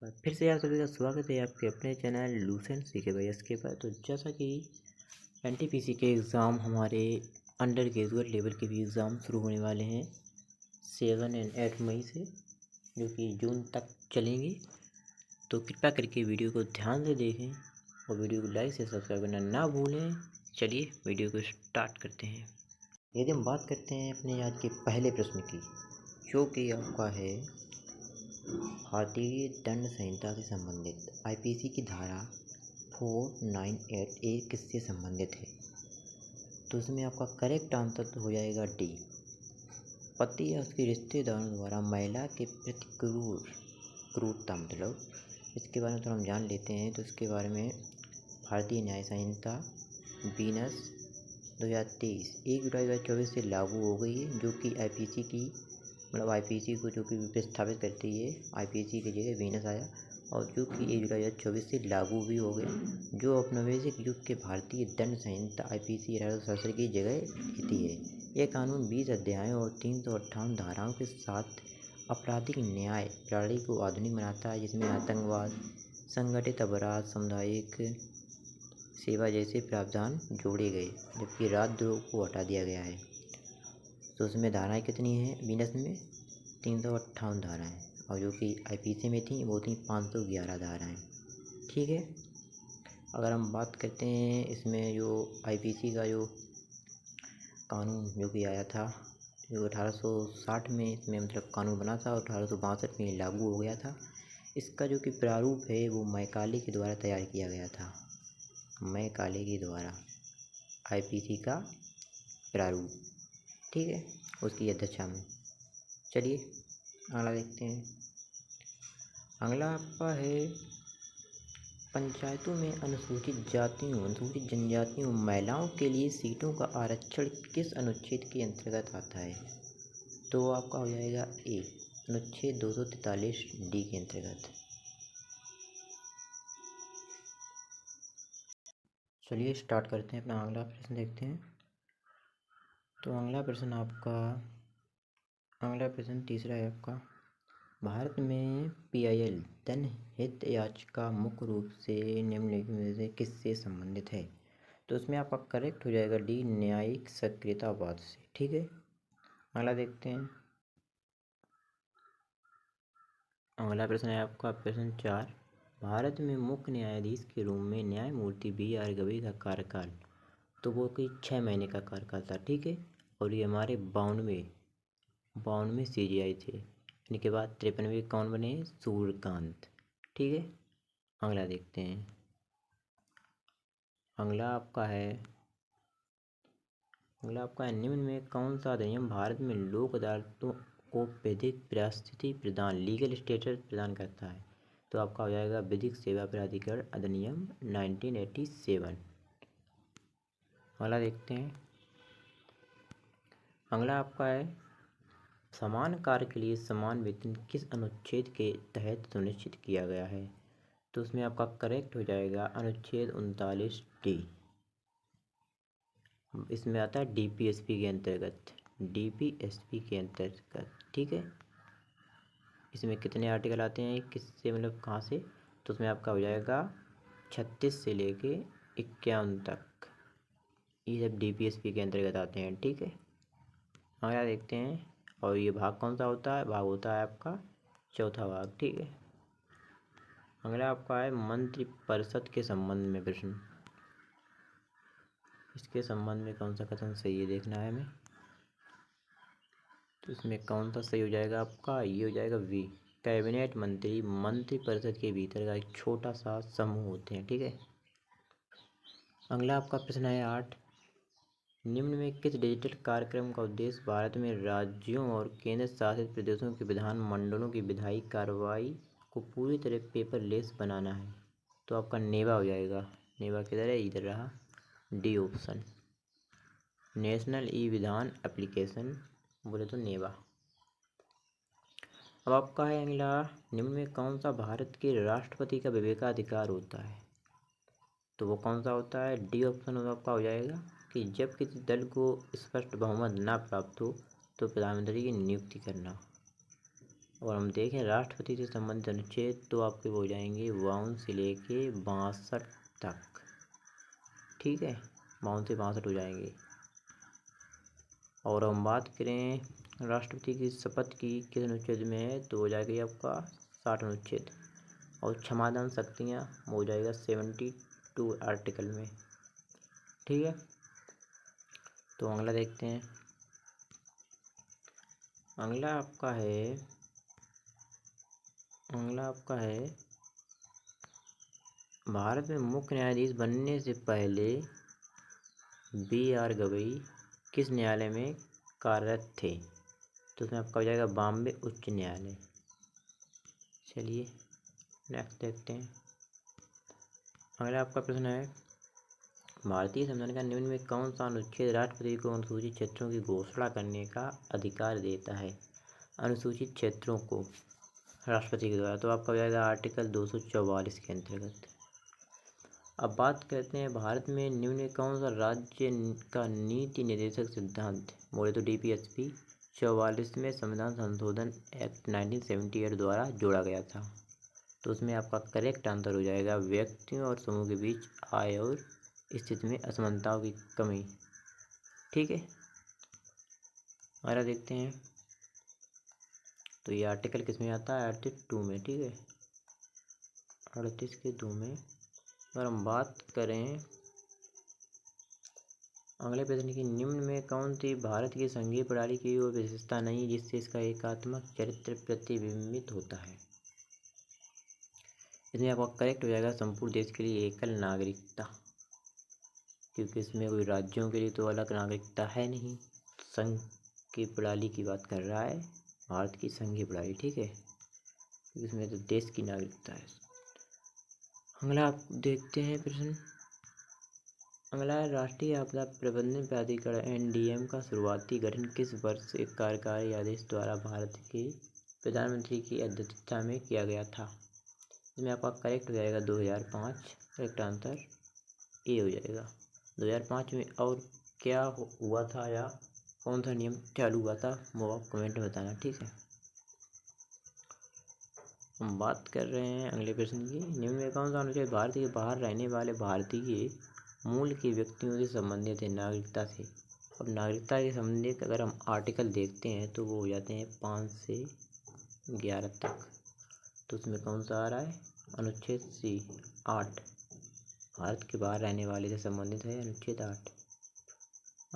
फिर से आप सभी का स्वागत है आपके अपने चैनल लूसेंट सीखे भाई इसके पर। तो जैसा कि एनटीपीसी के एग्ज़ाम हमारे अंडर ग्रेजुएट लेवल के भी एग्ज़ाम शुरू होने वाले हैं 7 और 8 मई से, जो कि जून तक चलेंगे। तो कृपया करके वीडियो को ध्यान से देखें और वीडियो को लाइक से सब्सक्राइब करना ना भूलें। चलिए वीडियो को स्टार्ट करते हैं। यदि हम बात करते हैं अपने आज के पहले प्रश्न की, जो कि आपका है भारतीय दंड संहिता से संबंधित आईपीसी की धारा 498 ए किससे संबंधित है? तो इसमें आपका करेक्ट आंसर तो हो जाएगा डी। पति या उसके रिश्तेदारों द्वारा महिला के प्रति क्रूरता, मतलब इसके बारे में तो हम जान लेते हैं। तो इसके बारे में भारतीय न्याय संहिता बीनस 2023 1 जुलाई 2024 से लागू हो गई है, जो कि आईपीसी की आईपीसी को जो कि प्रस्तावित करती है। आईपीसी की जगह वीनस आया और जो कि 1 जुलाई 2024 से लागू भी हो गया, जो औपनिवेशिक युग के भारतीय दंड संहिता आईपीसी 1867 की जगह लेती है। यह कानून 20 अध्यायों और 358 धाराओं के साथ आपराधिक न्याय प्रणाली को आधुनिक बनाता है, जिसमें आतंकवाद, संगठित अपराध, सामुदायिक सेवा जैसे प्रावधान जोड़े गए, जबकि राजद्रोह को हटा दिया गया है। तो उसमें धाराएँ कितनी हैं? बीनस में 358 धाराएँ, और जो कि आईपीसी में थी वो थी 511 धाराएँ। ठीक है। अगर हम बात करते हैं इसमें जो आईपीसी का जो कानून जो कि आया था, जो 1860 में इसमें मतलब कानून बना था और 1862 में लागू हो गया था। इसका जो कि प्रारूप है वो मैकाले के द्वारा तैयार किया गया था। मैकाले के द्वारा आईपीसी का प्रारूप, ठीक है, उसकी अध्यक्षता में। चलिए अगला देखते हैं। अगला आपका है पंचायतों में अनुसूचित जातियों, अनुसूचित जनजातियों, महिलाओं के लिए सीटों का आरक्षण किस अनुच्छेद के अंतर्गत आता है? तो आपका हो जाएगा ए, अनुच्छेद 243 डी के अंतर्गत। चलिए स्टार्ट करते हैं, अपना अगला प्रश्न देखते हैं। तो अगला प्रश्न तीसरा है आपका, भारत में पीआईएल जनहित याचिका मुख्य रूप से निम्नलिखित में से किससे संबंधित है? तो उसमें आपका करेक्ट हो जाएगा डी, न्यायिक सक्रियतावाद से। ठीक है। अगला देखते हैं। अगला प्रश्न है आपका प्रश्न 4, भारत में मुख्य न्यायाधीश के रूप में न्यायमूर्ति BR गवई का कार्यकाल, तो वो कोई 6 महीने का कार्यकाल था। ठीक है। और ये हमारे 92 CJI थे। इनके बाद 53वें कौन बने? सूर्यकांत। ठीक है। अगला देखते हैं। अगला आपका है निम्न में कौन सा अधिनियम भारत में लोक अदालतों को विधिक परिस्थिति प्रदान, लीगल स्टेटस प्रदान करता है? तो आपका हो जाएगा विधिक सेवा प्राधिकरण अधिनियम 1987। अगला देखते हैं। अगला आपका है समान कार्य के लिए समान वेतन किस अनुच्छेद के तहत सुनिश्चित किया गया है? तो उसमें आपका करेक्ट हो जाएगा अनुच्छेद 39 डी। इसमें आता है डीपीएसपी के अंतर्गत, ठीक है। इसमें कितने आर्टिकल आते हैं, किससे मतलब कहाँ से? तो उसमें आपका हो जाएगा 36 से लेके 51 तक, ये सब डीपीएसपी के अंतर्गत आते हैं। ठीक है। अगला देखते हैं। और ये भाग कौन सा होता है? भाग होता है आपका चौथा भाग। ठीक है। अगला आपका है मंत्रिपरिषद के संबंध में प्रश्न। इसके संबंध में कौन सा कथन सही है देखना है हमें। तो इसमें कौन सा सही हो जाएगा आपका? ये हो जाएगा वी, कैबिनेट मंत्री मंत्रिपरिषद के भीतर का एक छोटा सा समूह होते हैं। ठीक है। अगला आपका प्रश्न है 8, निम्न में किस डिजिटल कार्यक्रम का उद्देश्य भारत में राज्यों और केंद्र शासित प्रदेशों के विधानमंडलों की विधायी कार्रवाई को पूरी तरह पेपरलेस बनाना है? तो आपका नेवा हो जाएगा। नेवा किधर है? इधर रहा, डी ऑप्शन, नेशनल ई विधान एप्लीकेशन बोले तो नेवा। अब आपका है अगला, निम्न में कौन सा भारत के राष्ट्रपति का विवेकाधिकार होता है? तो वो कौन सा होता है? डी ऑप्शन आपका हो जाएगा कि जब किसी दल को स्पष्ट बहुमत ना प्राप्त हो तो प्रधानमंत्री की नियुक्ति करना। और हम देखें राष्ट्रपति से संबंधित अनुच्छेद तो आपके वो हो जाएंगे 52 से लेके 62 तक। ठीक है, 52 से 62 हो जाएंगे। और हम बात करें राष्ट्रपति की शपथ की किस अनुच्छेद में है तो हो जाएगी आपका 60 अनुच्छेद। और क्षमादान शक्तियाँ हो जाएगा 72 आर्टिकल में। ठीक है, तो अगला देखते हैं। अगला आपका है भारत में मुख्य न्यायाधीश बनने से पहले B.R. गवई किस न्यायालय में कार्यरत थे? तो उसमें आपका हो जाएगा बॉम्बे उच्च न्यायालय। चलिए नेक्स्ट देखते हैं। अगला आपका प्रश्न है भारतीय संविधान का निम्न में कौन सा अनुच्छेद राष्ट्रपति को अनुसूचित क्षेत्रों की घोषणा करने का अधिकार देता है? अनुसूचित क्षेत्रों को राष्ट्रपति के द्वारा, तो आपका हो जाएगा आर्टिकल 244 के अंतर्गत। अब बात करते हैं भारत में निम्न में कौन सा राज्य का नीति निर्देशक सिद्धांत बोले तो DPSP 44वें संविधान संशोधन एक्ट 1978 द्वारा जोड़ा गया था? तो उसमें आपका करेक्ट आंसर हो जाएगा व्यक्तियों और समूह के बीच आय और स्थिति में असमानताओं की कमी। ठीक है, अगला देखते हैं। तो ये आर्टिकल किस में आता है? 38 में। ठीक है, 38 के 2 में। अगर हम बात करें अगले प्रश्न की, निम्न में कौन सी भारत की संघीय प्रणाली की वो विशेषता नहीं जिससे इसका एकात्मक चरित्र प्रतिबिंबित होता है? इसमें आपका करेक्ट हो जाएगा संपूर्ण देश के लिए एकल नागरिकता, क्योंकि इसमें कोई राज्यों के लिए तो अलग नागरिकता है नहीं। संघ की प्रणाली की बात कर रहा है, भारत की संघीय प्रणाली। ठीक है, इसमें तो देश की नागरिकता है। अगला आप देखते हैं प्रश्न। अगला है राष्ट्रीय आपदा प्रबंधन प्राधिकरण NDM का शुरुआती गठन किस वर्ष एक कार्यकारी आदेश द्वारा भारत के प्रधानमंत्री की अध्यक्षता में किया गया था? इसमें आपका करेक्ट हो जाएगा 2005। करेक्ट आंसर ए हो जाएगा 2005 में। और क्या हुआ था या कौन सा नियम चालू हुआ था वो आप कमेंट में बताना। ठीक है, हम बात कर रहे हैं अगले प्रश्न की, निम्न में कौन सा अनुच्छेद भारत के बाहर रहने वाले भारतीय मूल के व्यक्तियों से संबंधित है नागरिकता से? अब नागरिकता से संबंधित अगर हम आर्टिकल देखते हैं तो वो हो जाते हैं 5 से 11 तक। तो उसमें कौन सा आ रहा है? अनुच्छेद C 8, भारत के बाहर रहने वाले से संबंधित है अनुच्छेद 8।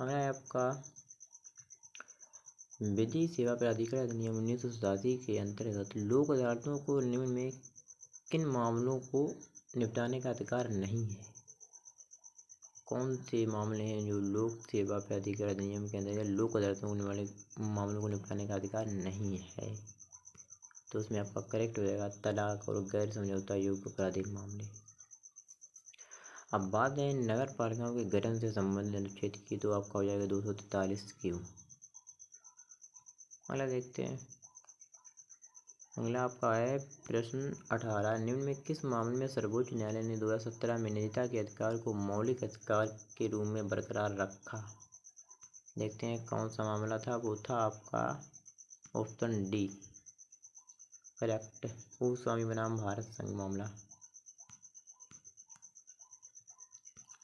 अगला है आपका विधि सेवा प्राधिकरण अधिनियम 1987 के अंतर्गत लोक अदालतों को निम्न में किन मामलों को निपटाने का अधिकार नहीं है? कौन से मामले हैं जो लोक सेवा प्राधिकरण अधिनियम के अंतर्गत लोक अदालतों को वाले मामलों को निपटाने का अधिकार नहीं है? तो उसमें आपका करेक्ट हो जाएगा तलाक और गैर समझौता योग्य आपराधिक मामले। अब बात है नगर पालिकाओं के गठन से संबंधित अनुच्छेद की, तो आपका हो जाएगा 243 क्यू। अगला देखते हैं। अगला आपका है प्रश्न 18, निम्न में किस मामले में सर्वोच्च न्यायालय ने 2017 में निजता के अधिकार को मौलिक अधिकार के रूप में बरकरार रखा? देखते हैं कौन सा मामला था। वो था आपका ऑप्शन D करेक्ट, भूस्वामी बनाम भारत संघ मामला।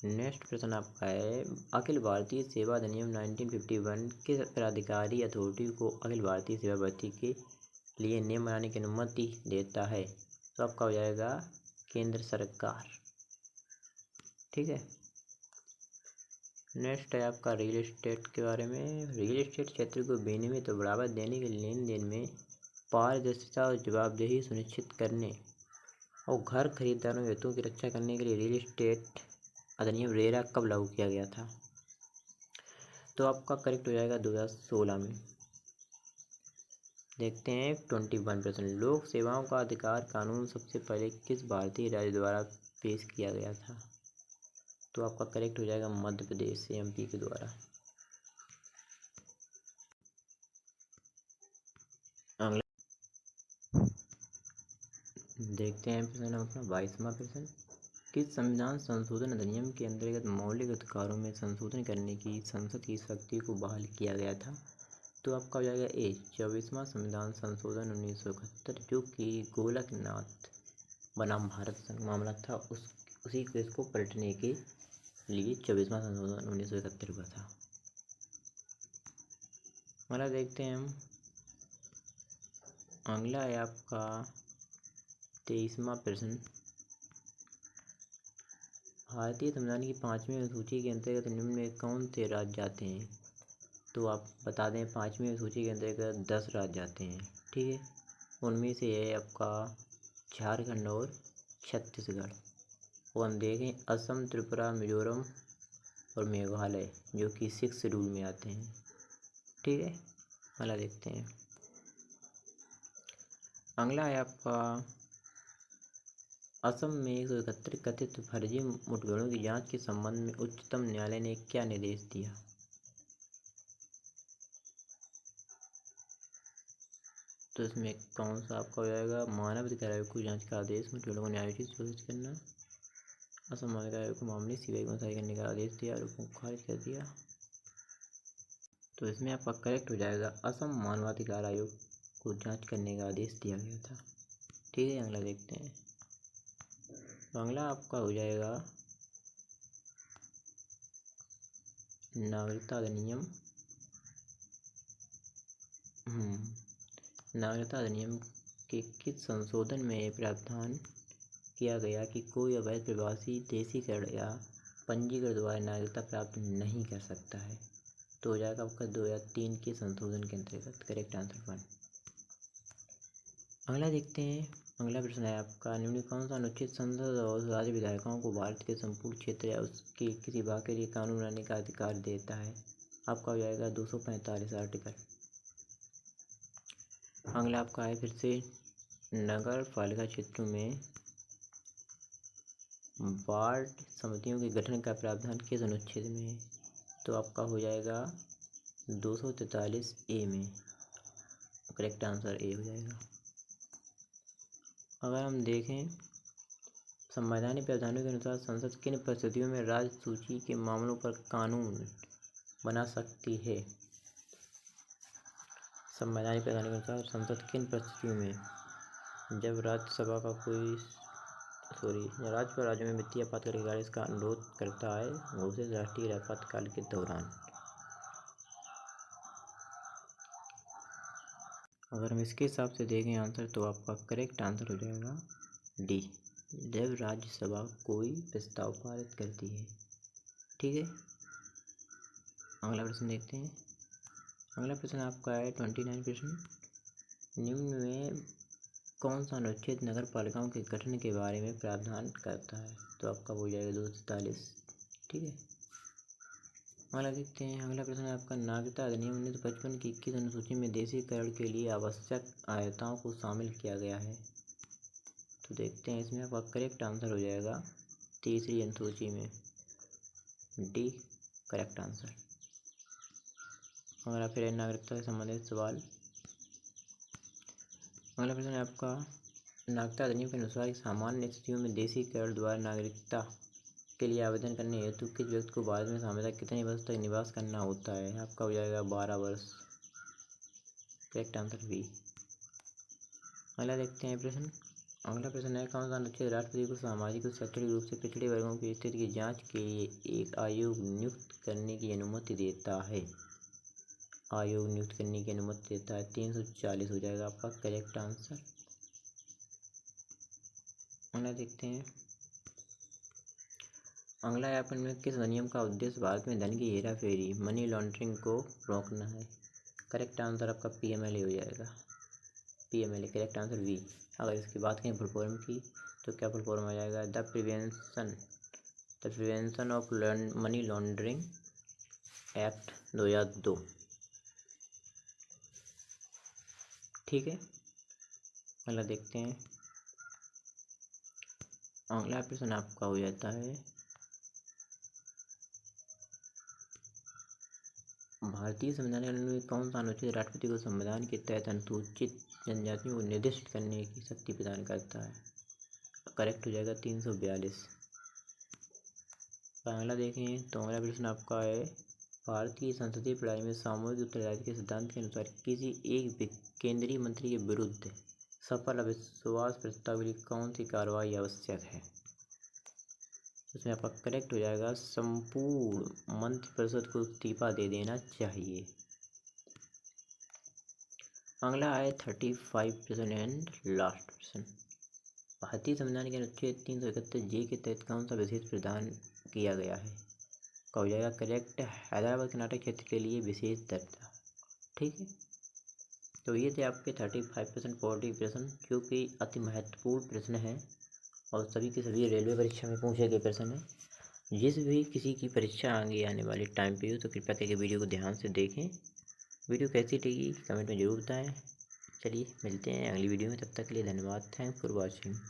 नेक्स्ट प्रश्न आपका है अखिल भारतीय सेवा अधिनियम 1951 किस प्राधिकारी अथॉरिटी को अखिल भारतीय सेवा भर्ती के लिए नियम बनाने की अनुमति देता है? तो आपका हो जाएगा केंद्र सरकार। ठीक है, नेक्स्ट है आपका रियल एस्टेट के बारे में। रियल एस्टेट क्षेत्र को विनियमित और बढ़ावा देने के लेन देन में पारदर्शिता और जवाबदेही सुनिश्चित करने और घर खरीदारों के हितों की रक्षा करने के लिए रियल एस्टेट अधिनियम रेरा कब लागू किया गया था? तो आपका करेक्ट हो जाएगा 2016 में। देखते हैं 21%, लोक सेवाओं का अधिकार कानून सबसे पहले किस भारतीय राज्य द्वारा पेश किया गया था? तो आपका करेक्ट हो जाएगा मध्य प्रदेश MP के द्वारा। अगला देखते हैं प्रश्न अपना 22वां प्रश्न, किस संविधान संशोधन अधिनियम के अंतर्गत मौलिक अधिकारों में संशोधन करने की संसद की शक्ति को बहाल किया गया था? तो आपका हो जाएगा ए 24वां संविधान संशोधन 1971, जो कि गोलकनाथ बनाम भारत संघ मामला था, उसी केस को पलटने के लिए 24वां संशोधन 1971 हुआ था। अगला देखते हैं हम। अगला है आपका 23वां प्रश्न। भारतीय संविधान की 5वीं अनुसूची के अंतर्गत निम्न में कौन से राज्य आते हैं? तो आप बता दें 5वीं अनुसूची के अंतर्गत 10 राज्य आते हैं, ठीक है। उनमें से है आपका झारखंड और छत्तीसगढ़। और हम देखें असम, त्रिपुरा, मिजोरम और मेघालय, जो कि 6 शेड्यूल में आते हैं, ठीक है। अगला देखते हैं। अगला है आपका असम में 171 कथित फर्जी मुठभेड़ों की जांच के संबंध में उच्चतम न्यायालय ने क्या निर्देश दिया? तो इसमें कौन सा आपका हो जाएगा? मानव अधिकार आयोग को जांच का आदेश, मुठभेड़ों को न्यायोचित घोषित करना। असम मानव अधिकार आयोग को मामले सीबीआई को मुंतकिल करने का आदेश दिया, आरोपों को खारिज कर दिया। तो इसमें आपका करेक्ट हो जाएगा असम मानवाधिकार आयोग को जांच करने का आदेश दिया गया था, ठीक है। अगला देखते हैं। अगला आपका हो जाएगा नागरिकता अधिनियम। नागरिकता अधिनियम के किस संशोधन में यह प्रावधान किया गया कि कोई अवैध प्रवासी देशीकरण या पंजीकरण द्वारा नागरिकता प्राप्त नहीं कर सकता है? तो हो जाएगा आपका 2003 के संशोधन के अंतर्गत। Correct answer 1। अगला देखते हैं। अगला प्रश्न है आपका निम्न कौन सा अनुच्छेद संसद और राज्य विधायकों को भारत के संपूर्ण क्षेत्र या उसके किसी भाग के लिए कानून बनाने का अधिकार देता है? आपका हो जाएगा 245 आर्टिकल। अगला आपका है फिर से नगर पालिका क्षेत्रों में वार्ड समितियों के गठन का प्रावधान किस अनुच्छेद में है? तो आपका हो जाएगा 243 ए में। करेक्ट आंसर ए हो जाएगा। अगर हम देखें संवैधानिक प्रावधानों के अनुसार संसद किन परिस्थितियों में राज्य सूची के मामलों पर कानून बना सकती है? संवैधानिक प्रावधानों के अनुसार संसद किन परिस्थितियों में, जब राज्यसभा का कोई राज्य राज्य में वित्तीय आपातकाल के कार्य इसका अनुरोध करता है, घोषित राष्ट्रीय आपातकाल के दौरान। अगर हम इसके हिसाब से देखें आंसर, तो आपका करेक्ट आंसर हो जाएगा डी, जब राज्यसभा कोई प्रस्ताव पारित करती है, ठीक है। अगला प्रश्न देखते हैं। अगला प्रश्न आपका है 29 प्रश्न। निम्न में कौन सा अनुच्छेद नगर पालिकाओं के गठन के बारे में प्रावधान करता है? तो आपका हो जाएगा 243, ठीक है। अगला देखते हैं। अगला प्रश्न आपका नागरिकता अधिनियम 1955 की किस अनुसूची में देशीकरण के लिए आवश्यक आयताओं को शामिल किया गया है? तो देखते हैं इसमें आपका करेक्ट आंसर हो जाएगा 3री अनुसूची में, डी करेक्ट आंसर। अगला फिर नागरिकता से संबंधित सवाल। अगला प्रश्न है आपका नागरिकता अधिनियम के अनुसार सामान्य स्थितियों में देशीकरण द्वारा नागरिकता के लिए आवेदन करने हेतु किस व्यक्ति को भारत में सामान्यतः कितने वर्ष तक निवास करना होता है? आपका हो जाएगा 12 वर्ष। Correct answer B. अगला देखते हैं प्रश्न। अगला प्रश्न है कौन सा अनुच्छेद राष्ट्रपति को सामाजिक और शैक्षणिक रूप से पिछड़े वर्गों की स्थिति की जांच के लिए एक आयोग नियुक्त करने की अनुमति देता है? आयोग नियुक्त करने की अनुमति देता है 340 हो जाएगा आपका करेक्ट आंसर। अगला देखते हैं। अगला है अपन में किस अधिनियम का उद्देश्य भारत में धन की हेरा फेरी मनी लॉन्ड्रिंग को रोकना है? करेक्ट आंसर आपका पीएमएलए हो जाएगा, पीएमएलए करेक्ट आंसर वी। अगर इसकी बात करें फुल फॉर्म की, तो क्या फुल फॉर्म आ जाएगा? The prevention of money laundering act 2002, ठीक है। अगला देखते हैं। अगला प्रश्न आपका हो जाता है भारतीय संविधान में कौन सा अनुच्छेद राष्ट्रपति को संविधान के तहत अनुसूचित जनजातियों को निर्दिष्ट करने की शक्ति प्रदान करता है? करेक्ट हो जाएगा 342। अगला देखें तो अगला प्रश्न आपका है भारतीय संसदीय प्रणाली में सामूहिक उत्तरदायित्व के सिद्धांत के अनुसार किसी एक केंद्रीय मंत्री के विरुद्ध सफल अविश्वास प्रस्ताव के लिए कौन सी कार्रवाई आवश्यक है? इसमें आपका करेक्ट हो जाएगा संपूर्ण मंत्रिपरिषद को इस्तीफा दे देना चाहिए। अगला है 35% एंड लास्ट क्वेश्चन। भारतीय संविधान के अनुच्छेद 331 के तहत कौन सा विशेष प्रदान किया गया है? का हो जाएगा करेक्ट हैदराबाद कर्नाटक क्षेत्र के लिए विशेष दर्जा। ठीक है, तो ये थे आपके 35% 40% जो कि अति महत्वपूर्ण प्रश्न है और सभी के सभी रेलवे परीक्षा में पूछे गए प्रश्न है। जिस भी किसी की परीक्षा आगे आने वाले टाइम पे हो तो कृपया करके वीडियो को ध्यान से देखें। वीडियो कैसी लगी कमेंट में ज़रूर बताएं। चलिए मिलते हैं अगली वीडियो में, तब तक के लिए धन्यवाद। Thanks for watching.